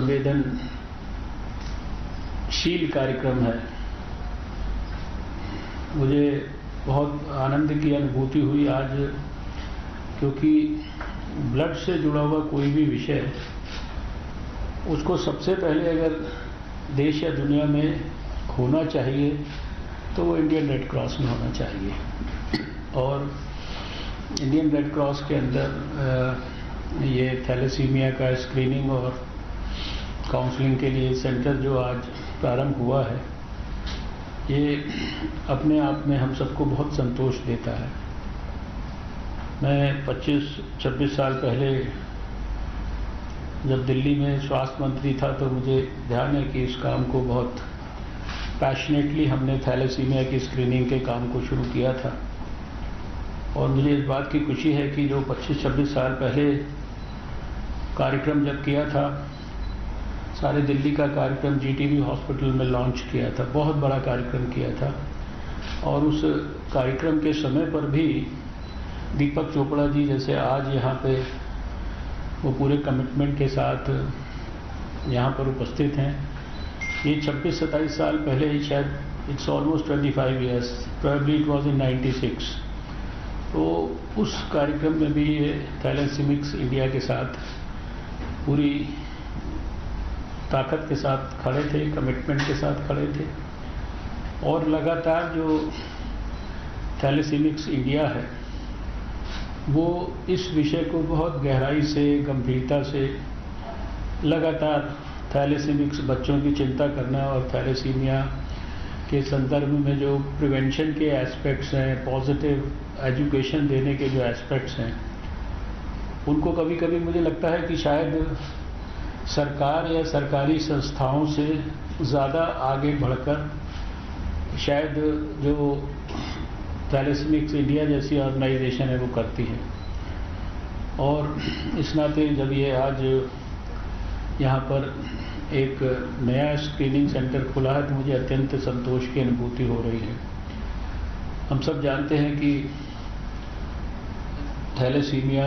संवेदनशील कार्यक्रम है। मुझे बहुत आनंद की अनुभूति हुई आज, क्योंकि ब्लड से जुड़ा हुआ कोई भी विषय उसको सबसे पहले अगर देश या दुनिया में होना चाहिए तो वो इंडियन रेड क्रॉस में होना चाहिए। और इंडियन रेड क्रॉस के अंदर ये थैलेसीमिया का स्क्रीनिंग और काउंसलिंग के लिए सेंटर जो आज प्रारंभ हुआ है, ये अपने आप में हम सबको बहुत संतोष देता है। मैं 25-26 साल पहले जब दिल्ली में स्वास्थ्य मंत्री था तो मुझे ध्यान है कि इस काम को बहुत पैशनेटली हमने थैलेसीमिया की स्क्रीनिंग के काम को शुरू किया था। और मुझे इस बात की खुशी है कि जो 25-26 साल पहले कार्यक्रम जब किया था, सारे दिल्ली का कार्यक्रम जीटीबी हॉस्पिटल में लॉन्च किया था, बहुत बड़ा कार्यक्रम किया था। और उस कार्यक्रम के समय पर भी दीपक चोपड़ा जी जैसे आज यहाँ पे वो पूरे कमिटमेंट के साथ यहाँ पर उपस्थित हैं। ये 26-27 साल पहले ही, शायद it's almost 25 years, probably it was in 96। तो उस कार्यक्रम में भी ये थैलेसीमिक्स इंडिया के साथ पूरी ताकत के साथ खड़े थे, कमिटमेंट के साथ खड़े थे। और लगातार जो थैलेसीमिक्स इंडिया है वो इस विषय को बहुत गहराई से, गंभीरता से लगातार थैलेसीमिक्स बच्चों की चिंता करना और थैलेसीमिया के संदर्भ में जो प्रिवेंशन के एस्पेक्ट्स हैं, पॉजिटिव एजुकेशन देने के जो एस्पेक्ट्स हैं, उनको कभी कभी मुझे लगता है कि शायद सरकार या सरकारी संस्थाओं से ज़्यादा आगे बढ़कर शायद जो थैलेसीमिक्स इंडिया जैसी ऑर्गेनाइजेशन है वो करती है। और इस नाते जब ये आज यहाँ पर एक नया स्क्रीनिंग सेंटर खुला है तो मुझे अत्यंत संतोष की अनुभूति हो रही है। हम सब जानते हैं कि थैलेसीमिया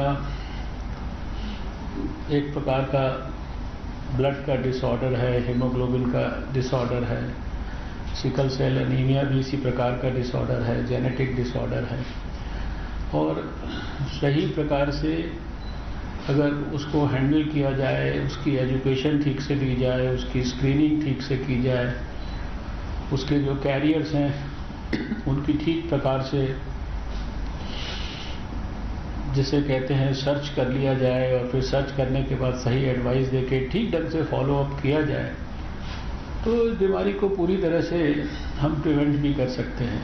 एक प्रकार का ब्लड का डिसऑर्डर है, हीमोग्लोबिन का डिसऑर्डर है, सिकल सेल एनीमिया भी इसी प्रकार का डिसऑर्डर है, जेनेटिक डिसऑर्डर है। और सही प्रकार से अगर उसको हैंडल किया जाए, उसकी एजुकेशन ठीक से दी जाए, उसकी स्क्रीनिंग ठीक से की जाए, उसके जो कैरियर्स हैं उनकी ठीक प्रकार से जिसे कहते हैं सर्च कर लिया जाए और फिर सर्च करने के बाद सही एडवाइस देके ठीक ढंग से फॉलो अप किया जाए तो इस बीमारी को पूरी तरह से हम प्रिवेंट भी कर सकते हैं।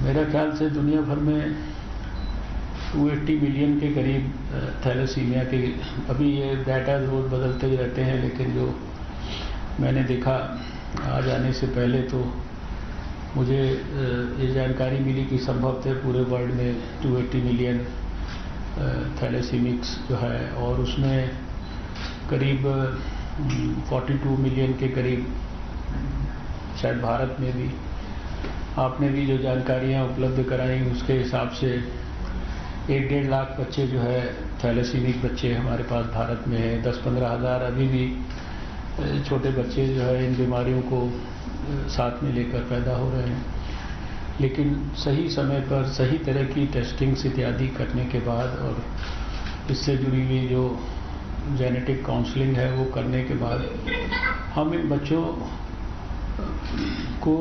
मेरा ख्याल से दुनिया भर में 280 मिलियन के करीब थैलेसीमिया के, अभी ये डाटा रोज बदलते ही रहते हैं, लेकिन जो मैंने देखा आज आने से पहले तो मुझे ये जानकारी मिली कि संभवतः पूरे वर्ल्ड में 280 मिलियन थैलेसीमिक्स जो है, और उसमें करीब 42 मिलियन के करीब शायद भारत में भी। आपने भी जो जानकारियाँ उपलब्ध कराई उसके हिसाब से 1-1.5 लाख बच्चे जो है थैलेसीमिक बच्चे हमारे पास भारत में हैं। 10-15 हज़ार अभी भी छोटे बच्चे जो है इन बीमारियों को साथ में लेकर पैदा हो रहे हैं। लेकिन सही समय पर सही तरह की टेस्टिंग्स इत्यादि करने के बाद और इससे जुड़ी हुई जो जेनेटिक काउंसलिंग है वो करने के बाद हम इन बच्चों को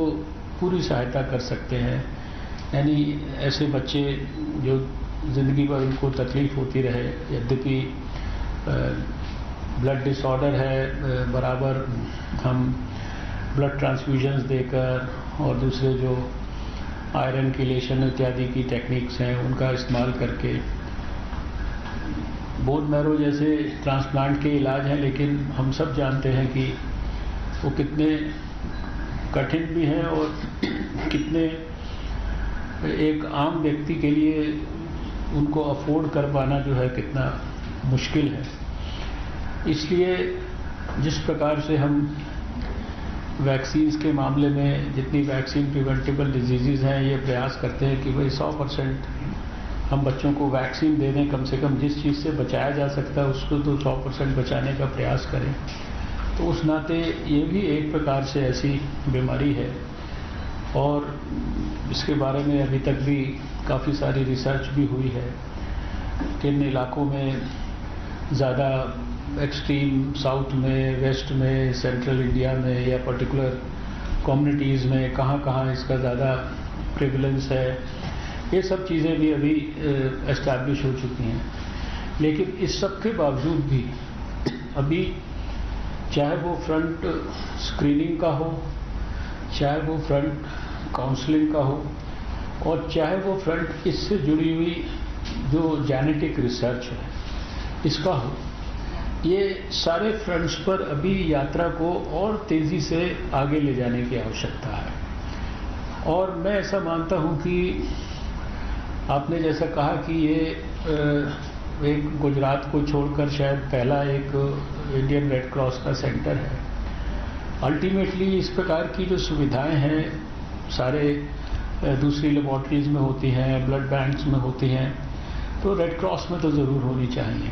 पूरी सहायता कर सकते हैं। यानी ऐसे बच्चे जो ज़िंदगी भर उनको तकलीफ़ होती रहे, यद्यपि ब्लड डिसऑर्डर है, बराबर हम ब्लड ट्रांसफ्यूजन्स देकर और दूसरे जो आयरन किलेशन इत्यादि की टेक्निक्स हैं उनका इस्तेमाल करके बोन मैरो जैसे ट्रांसप्लांट के इलाज हैं, लेकिन हम सब जानते हैं कि वो कितने कठिन भी हैं और कितने एक आम व्यक्ति के लिए उनको अफोर्ड कर पाना जो है कितना मुश्किल है। इसलिए जिस प्रकार से हम वैक्सीन्स के मामले में जितनी वैक्सीन प्रिवेंटेबल डिजीज़ हैं ये प्रयास करते हैं कि भाई 100% हम बच्चों को वैक्सीन दे दें, कम से कम जिस चीज़ से बचाया जा सकता है उसको तो 100% बचाने का प्रयास करें। तो उस नाते ये भी एक प्रकार से ऐसी बीमारी है और इसके बारे में अभी तक भी काफ़ी सारी रिसर्च भी हुई है। किन इलाकों में ज़्यादा एक्सट्रीम साउथ में, वेस्ट में, सेंट्रल इंडिया में या पर्टिकुलर कम्युनिटीज़ में कहाँ कहाँ इसका ज़्यादा प्रेवलेंस है, ये सब चीज़ें भी अभी एस्टैब्लिश हो चुकी हैं। लेकिन इस सब के बावजूद भी अभी चाहे वो फ्रंट स्क्रीनिंग का हो, चाहे वो फ्रंट काउंसलिंग का हो और चाहे वो फ्रंट इससे जुड़ी हुई जो जेनेटिक रिसर्च है इसका हो, ये सारे फ्रंट्स पर अभी यात्रा को और तेज़ी से आगे ले जाने की आवश्यकता है। और मैं ऐसा मानता हूँ कि आपने जैसा कहा कि ये एक गुजरात को छोड़कर शायद पहला एक इंडियन रेड क्रॉस का सेंटर है। अल्टीमेटली इस प्रकार की जो सुविधाएं हैं सारे दूसरी लेबॉर्ट्रीज़ में होती हैं, ब्लड बैंक्स में होती हैं, तो रेड क्रॉस में तो ज़रूर होनी चाहिए।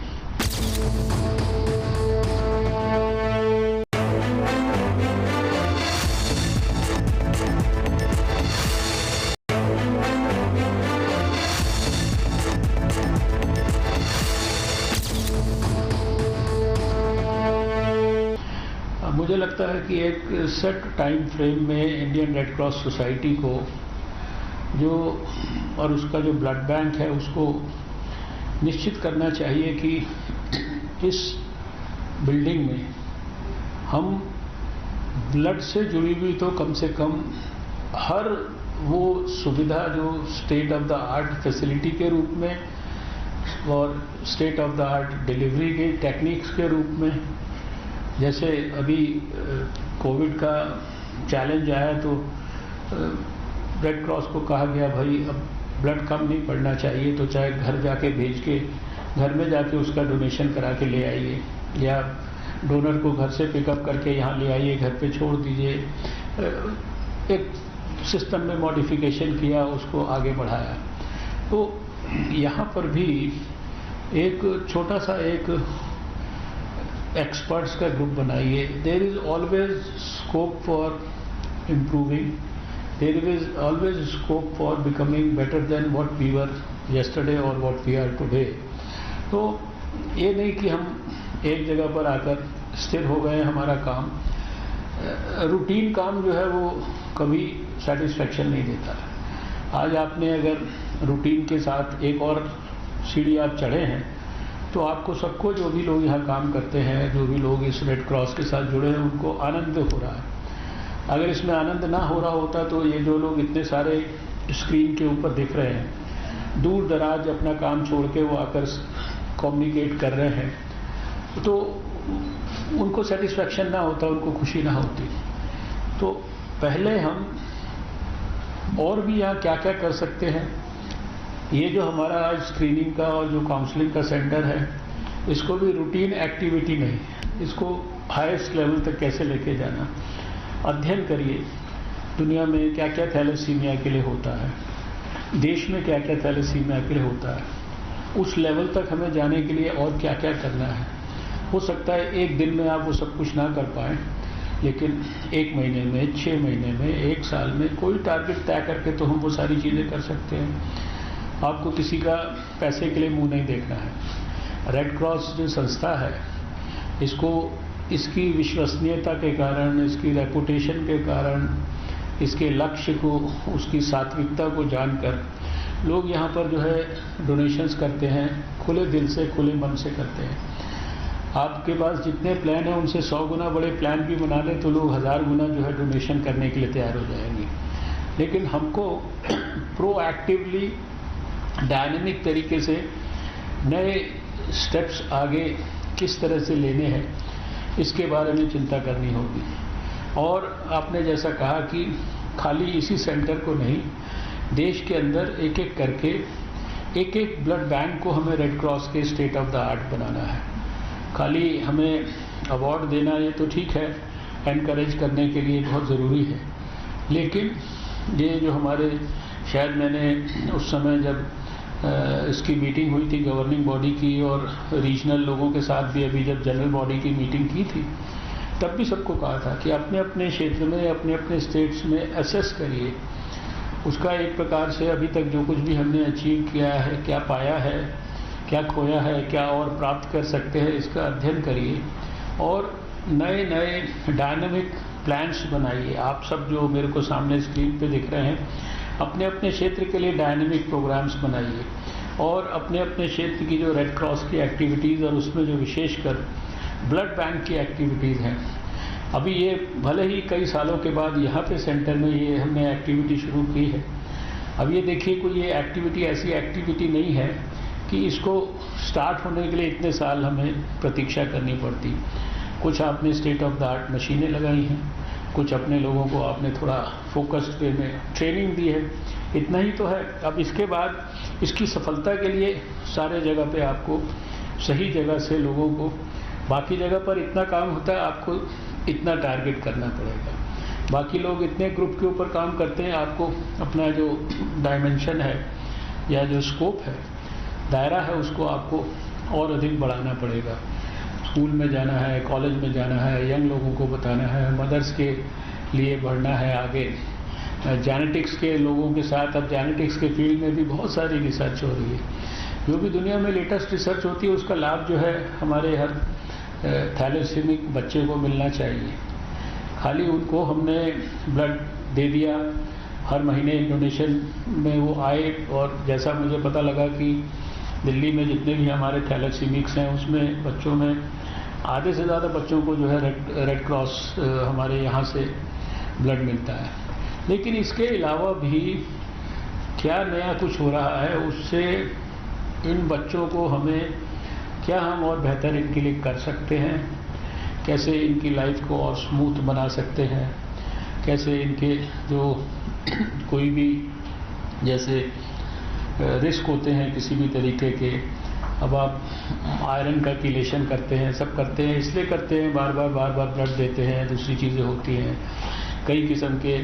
मुझे लगता है कि एक सेट टाइम फ्रेम में इंडियन रेड क्रॉस सोसाइटी को जो और उसका जो ब्लड बैंक है उसको निश्चित करना चाहिए कि इस बिल्डिंग में हम ब्लड से जुड़ी हुई तो कम से कम हर वो सुविधा जो state of the art facility के रूप में और state of the art delivery के टेक्निक्स के रूप में, जैसे अभी कोविड का चैलेंज आया तो रेड क्रॉस को कहा गया भाई अब ब्लड कम नहीं पड़ना चाहिए तो चाहे घर जाके भेज के घर में जाके उसका डोनेशन करा के ले आइए या डोनर को घर से पिकअप करके यहाँ ले आइए, घर पे छोड़ दीजिए। एक सिस्टम में मॉडिफिकेशन किया, उसको आगे बढ़ाया। तो यहाँ पर भी एक छोटा सा एक एक्सपर्ट्स का ग्रुप बनाइए। There is always scope for improving, there is always scope for becoming better than what we were yesterday और व्हाट वी आर टुडे। तो ये नहीं कि हम एक जगह पर आकर स्थिर हो गए, हमारा काम रूटीन काम जो है वो कभी सेटिस्फेक्शन नहीं देता। आज आपने अगर रूटीन के साथ एक और सीढ़ी आप चढ़े हैं तो आपको सबको, जो भी लोग यहाँ काम करते हैं, जो भी लोग इस रेड क्रॉस के साथ जुड़े हैं, उनको आनंद हो रहा है। अगर इसमें आनंद ना हो रहा होता तो ये जो लोग इतने सारे स्क्रीन के ऊपर दिख रहे हैं, दूर दराज अपना काम छोड़ के वो आकर कम्युनिकेट कर रहे हैं, तो उनको सेटिस्फेक्शन ना होता, उनको खुशी ना होती। तो पहले हम और भी यहाँ क्या क्या कर सकते हैं, ये जो हमारा आज स्क्रीनिंग का और जो काउंसलिंग का सेंटर है, इसको भी रूटीन एक्टिविटी नहीं, इसको हाईएस्ट लेवल तक कैसे लेके जाना। अध्ययन करिए दुनिया में क्या क्या थैलेसीमिया के लिए होता है, देश में क्या क्या थैलेसीमिया के लिए होता है, उस लेवल तक हमें जाने के लिए और क्या क्या करना है। हो सकता है एक दिन में आप वो सब कुछ ना कर पाएँ, लेकिन 1 महीने में, 6 महीने में, 1 साल में कोई टारगेट तय करके तो हम वो सारी चीज़ें कर सकते हैं। आपको किसी का पैसे के लिए मुंह नहीं देखना है। रेड क्रॉस जो संस्था है, इसको इसकी विश्वसनीयता के कारण, इसकी रेपुटेशन के कारण, इसके लक्ष्य को, उसकी सात्विकता को जानकर लोग यहाँ पर जो है डोनेशंस करते हैं, खुले दिल से, खुले मन से करते हैं। आपके पास जितने प्लान हैं उनसे 100 गुना बड़े प्लान भी बना लें तो लोग 1000 गुना जो है डोनेशन करने के लिए तैयार हो जाएंगे। लेकिन हमको प्रोएक्टिवली डायनेमिक तरीके से नए स्टेप्स आगे किस तरह से लेने हैं, इसके बारे में चिंता करनी होगी। और आपने जैसा कहा कि खाली इसी सेंटर को नहीं, देश के अंदर एक एक करके एक एक ब्लड बैंक को हमें रेड क्रॉस के स्टेट ऑफ द आर्ट बनाना है। खाली हमें अवार्ड देना ये तो ठीक है, एनकरेज करने के लिए बहुत ज़रूरी है, लेकिन ये जो हमारे, शायद मैंने उस समय जब इसकी मीटिंग हुई थी गवर्निंग बॉडी की और रीजनल लोगों के साथ भी अभी जब जनरल बॉडी की मीटिंग की थी तब भी सबको कहा था कि अपने अपने क्षेत्र में अपने अपने स्टेट्स में असेस करिए उसका एक प्रकार से अभी तक जो कुछ भी हमने अचीव किया है, क्या पाया है, क्या खोया है, क्या और प्राप्त कर सकते हैं, इसका अध्ययन करिए और नए नए डायनामिक प्लान्स बनाइए। आप सब जो मेरे को सामने स्क्रीन पे दिख रहे हैं अपने अपने क्षेत्र के लिए डायनामिक प्रोग्राम्स बनाइए और अपने अपने क्षेत्र की जो रेड क्रॉस की एक्टिविटीज़ और उसमें जो विशेषकर ब्लड बैंक की एक्टिविटीज़ हैं, अभी ये भले ही कई सालों के बाद यहाँ पे सेंटर में ये हमने एक्टिविटी शुरू की है। अब ये देखिए कोई ये एक्टिविटी ऐसी एक्टिविटी नहीं है कि इसको स्टार्ट होने के लिए इतने साल हमें प्रतीक्षा करनी पड़ती। कुछ आपने स्टेट ऑफ द आर्ट मशीनें लगाई हैं, कुछ अपने लोगों को आपने थोड़ा फोकस्ड वे में ट्रेनिंग दी है, इतना ही तो है। अब इसके बाद इसकी सफलता के लिए सारे जगह पे आपको सही जगह से लोगों को, बाकी जगह पर इतना काम होता है आपको इतना टारगेट करना पड़ेगा, बाकी लोग इतने ग्रुप के ऊपर काम करते हैं, आपको अपना जो डायमेंशन है या जो स्कोप है, दायरा है, उसको आपको और अधिक बढ़ाना पड़ेगा। स्कूल में जाना है, कॉलेज में जाना है, यंग लोगों को बताना है, मदर्स के लिए बढ़ना है आगे, जेनेटिक्स के लोगों के साथ। अब जेनेटिक्स के फील्ड में भी बहुत सारी रिसर्च हो रही है, जो भी दुनिया में लेटेस्ट रिसर्च होती है उसका लाभ जो है हमारे हर थैलेसीमिक बच्चे को मिलना चाहिए। खाली उनको हमने ब्लड दे दिया, हर महीने डोनेशन में वो आए, और जैसा मुझे पता लगा कि दिल्ली में जितने भी हमारे थैलेसीमिक्स हैं उसमें बच्चों में आधे से ज़्यादा बच्चों को जो है रेड क्रॉस हमारे यहाँ से ब्लड मिलता है। लेकिन इसके अलावा भी क्या नया कुछ हो रहा है, उससे इन बच्चों को हमें क्या हम और बेहतर इनके लिए कर सकते हैं, कैसे इनकी लाइफ को और स्मूथ बना सकते हैं, कैसे इनके जो कोई भी जैसे रिस्क होते हैं किसी भी तरीके के, अब आप आयरन का कीलेशन करते हैं, सब करते हैं, इसलिए करते हैं बार बार ब्लड देते हैं, दूसरी चीज़ें होती हैं, कई किस्म के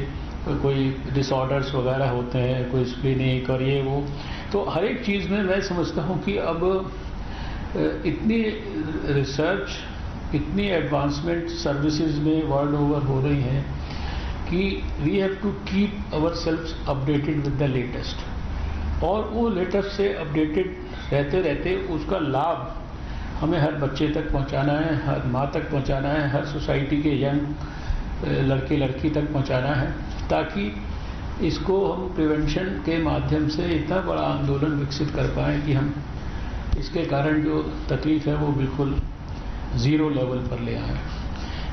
कोई डिसऑर्डर्स वगैरह होते हैं, कोई स्प्लीनिक और ये वो, तो हर एक चीज़ में मैं समझता हूँ कि अब इतनी रिसर्च, इतनी एडवांसमेंट सर्विसेज में वर्ल्ड ओवर हो रही हैं कि we have to keep ourselves updated with the latest, और वो लेटेस्ट से अपडेटेड रहते रहते उसका लाभ हमें हर बच्चे तक पहुंचाना है, हर माँ तक पहुंचाना है, हर सोसाइटी के यंग लड़के लड़की तक पहुंचाना है, ताकि इसको हम प्रिवेंशन के माध्यम से इतना बड़ा आंदोलन विकसित कर पाएँ कि हम इसके कारण जो तकलीफ है वो बिल्कुल ज़ीरो लेवल पर ले आए।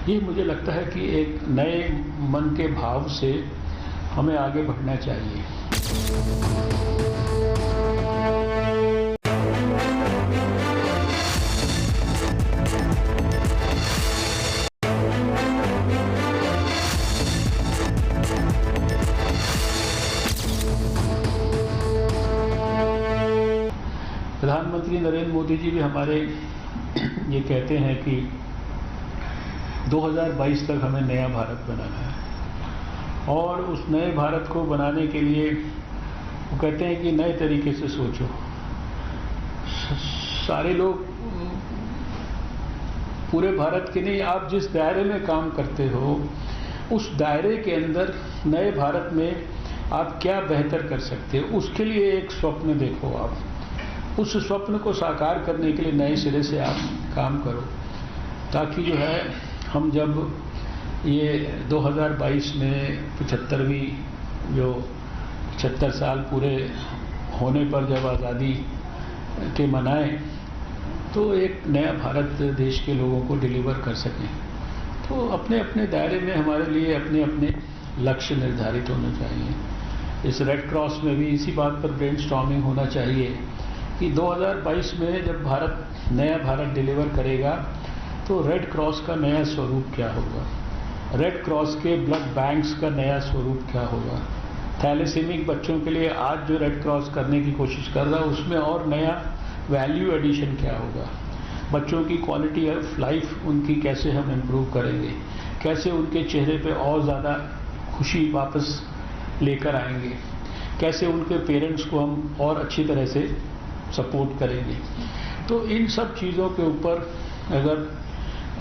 ये मुझे लगता है कि एक नए मन के भाव से हमें आगे बढ़ना चाहिए। प्रधानमंत्री नरेंद्र मोदी जी भी हमारे ये कहते हैं कि 2022 तक हमें नया भारत बनाना है, और उस नए भारत को बनाने के लिए वो कहते हैं कि नए तरीके से सोचो। सारे लोग पूरे भारत के नहीं, आप जिस दायरे में काम करते हो उस दायरे के अंदर नए भारत में आप क्या बेहतर कर सकते हो, उसके लिए एक स्वप्न देखो। आप उस स्वप्न को साकार करने के लिए नए सिरे से आप काम करो, ताकि जो है हम जब ये 2022 में 75वीं जो 75 साल पूरे होने पर जब आज़ादी के मनाएं, तो एक नया भारत देश के लोगों को डिलीवर कर सकें। तो अपने अपने दायरे में हमारे लिए अपने अपने लक्ष्य निर्धारित होने चाहिए। इस रेड क्रॉस में भी इसी बात पर ब्रेनस्टॉर्मिंग होना चाहिए कि 2022 में जब भारत नया भारत डिलीवर करेगा तो रेड क्रॉस का नया स्वरूप क्या होगा, रेड क्रॉस के ब्लड बैंक्स का नया स्वरूप क्या होगा, थैलेसीमिक बच्चों के लिए आज जो रेड क्रॉस करने की कोशिश कर रहा है उसमें और नया वैल्यू एडिशन क्या होगा, बच्चों की क्वालिटी ऑफ लाइफ उनकी कैसे हम इम्प्रूव करेंगे, कैसे उनके चेहरे पे और ज़्यादा खुशी वापस लेकर आएंगे, कैसे उनके पेरेंट्स को हम और अच्छी तरह से सपोर्ट करेंगे। तो इन सब चीज़ों के ऊपर अगर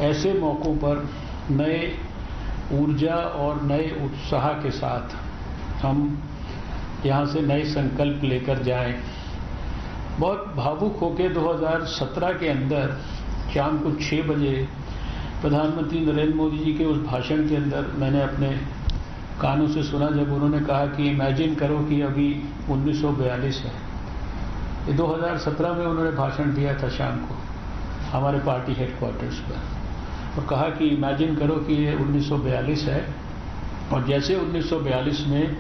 ऐसे मौक़ों पर नए ऊर्जा और नए उत्साह के साथ हम यहाँ से नए संकल्प लेकर जाएं। बहुत भावुक होकर 2017 के अंदर शाम को 6 बजे प्रधानमंत्री नरेंद्र मोदी जी के उस भाषण के अंदर मैंने अपने कानों से सुना, जब उन्होंने कहा कि इमेजिन करो कि अभी 1942 है। ये 2017 में उन्होंने भाषण दिया था शाम को हमारे पार्टी हेडक्वार्टर्स पर, और कहा कि इमेजिन करो कि ये 1942 है और जैसे 1942 में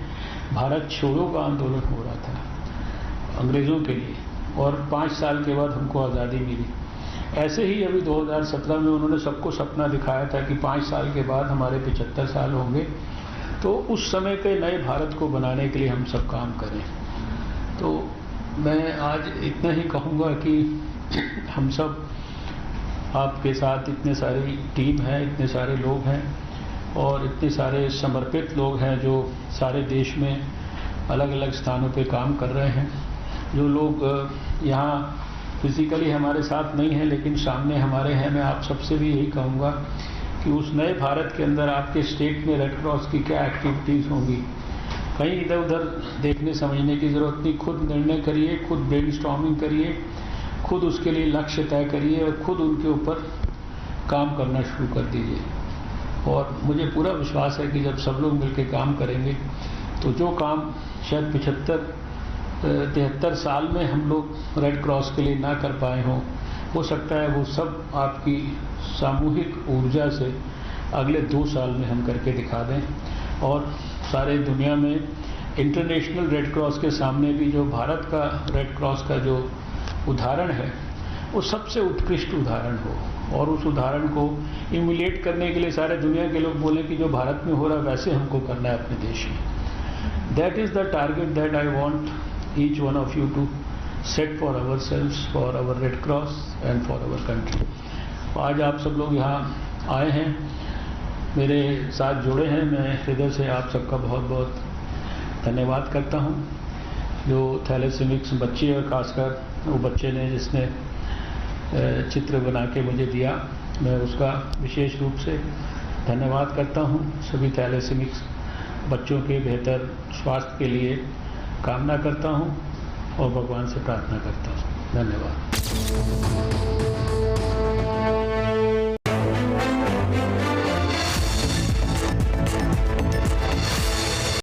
भारत छोड़ो का आंदोलन हो रहा था अंग्रेज़ों के लिए और 5 साल के बाद हमको आज़ादी मिली, ऐसे ही अभी 2017 में उन्होंने सबको सपना दिखाया था कि 5 साल के बाद हमारे 75 साल होंगे, तो उस समय के नए भारत को बनाने के लिए हम सब काम करें। तो मैं आज इतना ही कहूँगा कि हम सब आपके साथ इतने सारी टीम है, इतने सारे लोग हैं और इतने सारे समर्पित लोग हैं जो सारे देश में अलग अलग स्थानों पे काम कर रहे हैं। जो लोग यहाँ फिजिकली हमारे साथ नहीं हैं लेकिन सामने हमारे हैं, मैं आप सबसे भी यही कहूँगा कि उस नए भारत के अंदर आपके स्टेट में रेड क्रॉस की क्या एक्टिविटीज़ होंगी, कहीं इधर उधर देखने समझने की ज़रूरत नहीं। खुद निर्णय करिए, खुद ब्रेनस्टॉर्मिंग करिए, खुद उसके लिए लक्ष्य तय करिए और खुद उनके ऊपर काम करना शुरू कर दीजिए। और मुझे पूरा विश्वास है कि जब सब लोग मिलकर काम करेंगे तो जो काम शायद 73 साल में हम लोग रेड क्रॉस के लिए ना कर पाए हों, हो सकता है वो सब आपकी सामूहिक ऊर्जा से अगले 2 साल में हम करके दिखा दें। और सारे दुनिया में इंटरनेशनल रेड क्रॉस के सामने भी जो भारत का रेड क्रॉस का जो उदाहरण है वो सबसे उत्कृष्ट उदाहरण हो और उस उदाहरण को इम्यूलेट करने के लिए सारे दुनिया के लोग बोलें कि जो भारत में हो रहा है वैसे हमको करना है अपने देश में। That is the target that I want each one of you to set for ourselves, for our Red Cross and for our country. आज आप सब लोग यहाँ आए हैं, मेरे साथ जुड़े हैं, मैं हृदय से आप सबका बहुत बहुत धन्यवाद करता हूँ। जो थैलेसीमिक्स बच्चे और खासकर वो बच्चे ने जिसने चित्र बना के मुझे दिया, मैं उसका विशेष रूप से धन्यवाद करता हूँ। सभी थैलेसीमिक्स बच्चों के बेहतर स्वास्थ्य के लिए कामना करता हूँ और भगवान से प्रार्थना करता हूँ। धन्यवाद।